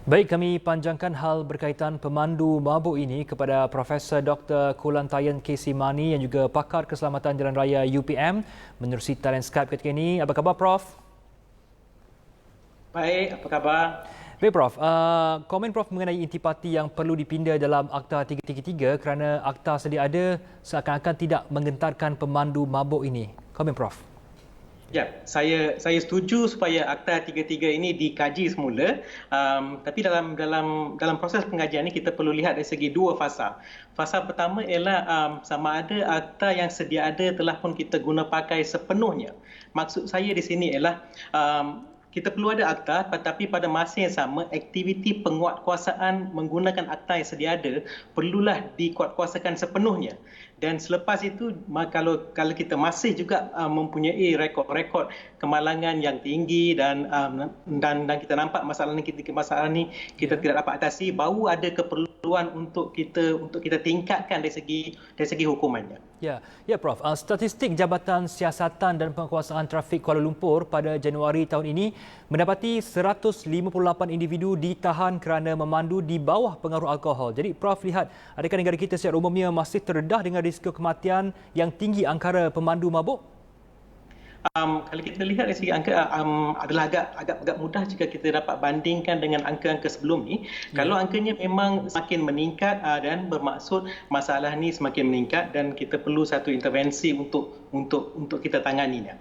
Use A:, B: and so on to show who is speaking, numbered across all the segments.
A: Baik, kami panjangkan hal berkaitan pemandu mabuk ini kepada Profesor Dr. Kulantayan Kesimani yang juga pakar keselamatan jalan raya UPM menerusi talian Skype ketika ini. Apa khabar, Prof?
B: Baik, apa khabar?
A: Baik, Prof. Komen Prof mengenai intipati yang perlu dipinda dalam Akta 333 kerana Akta sedia ada seakan-akan tidak menggentarkan pemandu mabuk ini. Komen Prof.
B: Ya, saya setuju supaya Akta 33 ini dikaji semula. Tapi dalam proses pengajian ini kita perlu lihat dari segi dua fasa. Fasa pertama ialah sama ada akta yang sedia ada telah pun kita guna pakai sepenuhnya. Maksud saya di sini ialah kita perlu ada akta, tetapi pada masa yang sama aktiviti penguatkuasaan menggunakan akta yang sedia ada perlulah dikuatkuasakan sepenuhnya. Dan selepas itu kalau kita masih juga mempunyai rekod-rekod kemalangan yang tinggi dan kita nampak masalah ni kita tidak dapat atasi, baru ada keperluan untuk kita tingkatkan dari segi hukumannya.
A: Ya, Prof. Statistik Jabatan Siasatan dan Penguasaan Trafik Kuala Lumpur pada Januari tahun ini mendapati 158 individu ditahan kerana memandu di bawah pengaruh alkohol. Jadi Prof lihat, adakah negara kita secara umumnya masih terdedah dengan risiko kematian yang tinggi angkara pemandu mabuk?
B: Kalau kita lihat dari segi angka adalah agak mudah jika kita dapat bandingkan dengan angka-angka sebelum ni. Kalau angkanya memang semakin meningkat dan bermaksud masalah ni semakin meningkat dan kita perlu satu intervensi untuk kita tanganinya.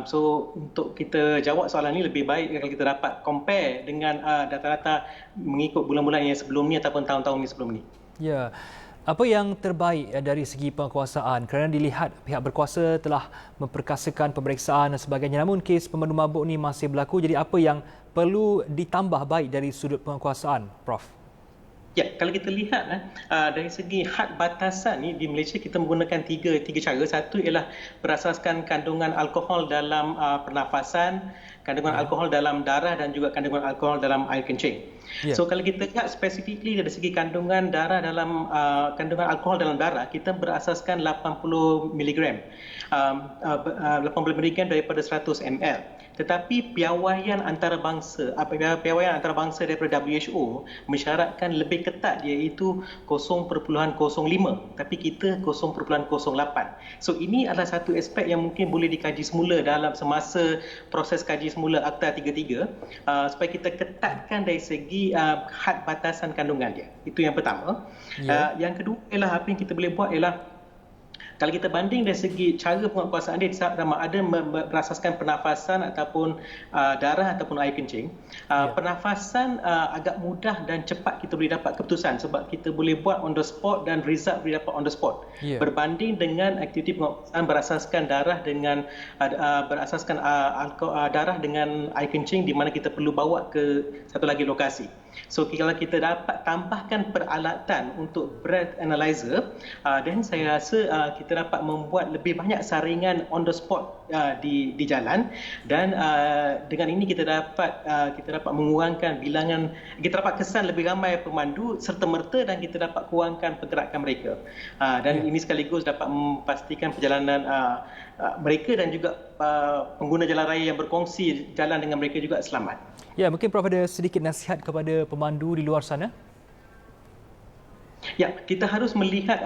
B: So untuk kita jawab soalan ni lebih baik kalau kita dapat compare dengan data-data mengikut bulan-bulan yang sebelum ni ataupun tahun-tahun ni sebelum ni.
A: Ya. Apa yang terbaik dari segi penguasaan kerana dilihat pihak berkuasa telah memperkasakan pemeriksaan dan sebagainya, namun kes pemandu mabuk ini masih berlaku, jadi apa yang perlu ditambah baik dari sudut penguasaan, Prof?
B: Ya, kalau kita lihat dari segi had batasan ni di Malaysia kita menggunakan tiga cara. Satu ialah berasaskan kandungan alkohol dalam pernafasan, kandungan alkohol dalam darah dan juga kandungan alkohol dalam air kencing. So kalau kita lihat specifically dari segi kandungan darah dalam kandungan alkohol dalam darah, kita berasaskan 80 mg. 80 mg daripada 100 ml. Tetapi piawaian antarabangsa daripada WHO mensyaratkan lebih ketat, iaitu 0.05, tapi kita 0.08. So ini adalah satu aspek yang mungkin boleh dikaji semula dalam semasa proses kaji semula Akta 33 supaya kita ketatkan dari segi had batasan kandungan dia. Itu yang pertama. Yang kedua ialah apa yang kita boleh buat ialah kalau kita banding dari segi cara penguatkuasaan dia sama ada berasaskan pernafasan ataupun darah ataupun air kencing. Pernafasan agak mudah dan cepat kita boleh dapat keputusan sebab kita boleh buat on the spot dan result boleh dapat on the spot. Berbanding dengan aktiviti penguatkuasaan berasaskan darah dengan darah dengan air kencing di mana kita perlu bawa ke satu lagi lokasi. So kalau kita dapat tambahkan peralatan untuk breath analyzer, dan saya rasa kita dapat membuat lebih banyak saringan on the spot di jalan, dan dengan ini kita dapat mengurangkan bilangan, kita dapat kesan lebih ramai pemandu serta merta dan kita dapat kurangkan pergerakan mereka. Dan ini sekaligus dapat memastikan perjalanan mereka dan juga pengguna jalan raya yang berkongsi jalan dengan mereka juga selamat.
A: Ya, mungkin Prof ada sedikit nasihat kepada pemandu di luar sana?
B: Ya, kita harus melihat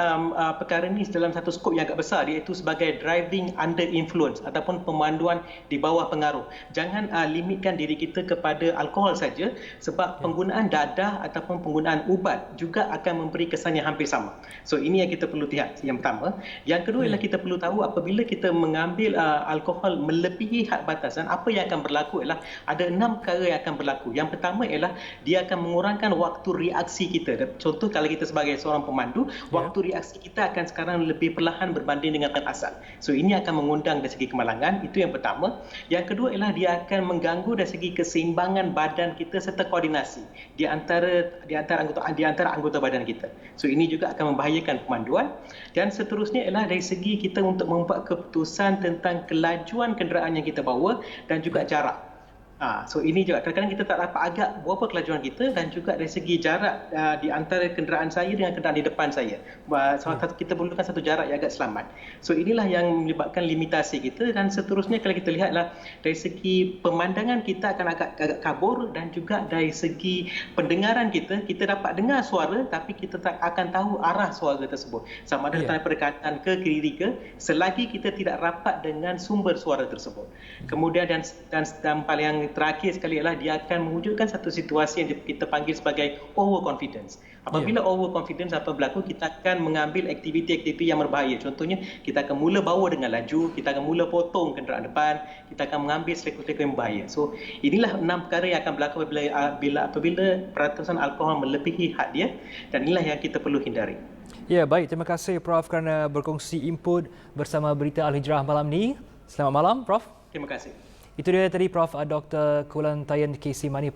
B: perkara ini dalam satu skop yang agak besar, iaitu sebagai driving under influence ataupun pemanduan di bawah pengaruh. Jangan limitkan diri kita kepada alkohol saja sebab penggunaan dadah ataupun penggunaan ubat juga akan memberi kesan yang hampir sama. So ini yang kita perlu lihat yang pertama. Yang kedua ialah kita perlu tahu apabila kita mengambil alkohol melebihi had batasan, apa yang akan berlaku ialah ada 6 perkara yang akan berlaku. Yang pertama ialah dia akan mengurangkan waktu reaksi kita. Contoh kalau kita sebagai seorang pemandu, waktu reaksi kita akan sekarang lebih perlahan berbanding dengan asal. So ini akan mengundang dari segi kemalangan, itu yang pertama. Yang kedua ialah dia akan mengganggu dari segi keseimbangan badan kita serta koordinasi di antara anggota badan kita. So ini juga akan membahayakan pemanduan. Dan seterusnya ialah dari segi kita untuk membuat keputusan tentang kelajuan kenderaan yang kita bawa dan juga jarak. So ini juga kadang-kadang kita tak dapat agak berapa kelajuan kita dan juga dari segi jarak di antara kenderaan saya dengan kenderaan di depan saya. Kita perlukan satu jarak yang agak selamat. So inilah yang menyebabkan limitasi kita dan seterusnya kalau kita lihatlah dari segi pemandangan kita akan agak kabur dan juga dari segi pendengaran kita dapat dengar suara tapi kita tak akan tahu arah suara tersebut. Sama ada datang daripada kanan ke kiri ke selagi kita tidak rapat dengan sumber suara tersebut. Kemudian dan paling yang terakhir sekali adalah dia akan mewujudkan satu situasi yang kita panggil sebagai overconfidence. Apabila overconfidence apa berlaku, kita akan mengambil aktiviti-aktiviti yang berbahaya. Contohnya, kita akan mula bawa dengan laju, kita akan mula potong kenderaan depan, kita akan mengambil seleko-seleko yang berbahaya. So, inilah 6 perkara yang akan berlaku apabila peratusan alkohol melebihi had dia dan inilah yang kita perlu hindari.
A: Ya, baik. Terima kasih Prof kerana berkongsi input bersama Berita Al-Hijrah malam ni. Selamat malam, Prof.
B: Terima kasih.
A: Itu dia tadi Prof. Dr. Kulantayan Kesimani.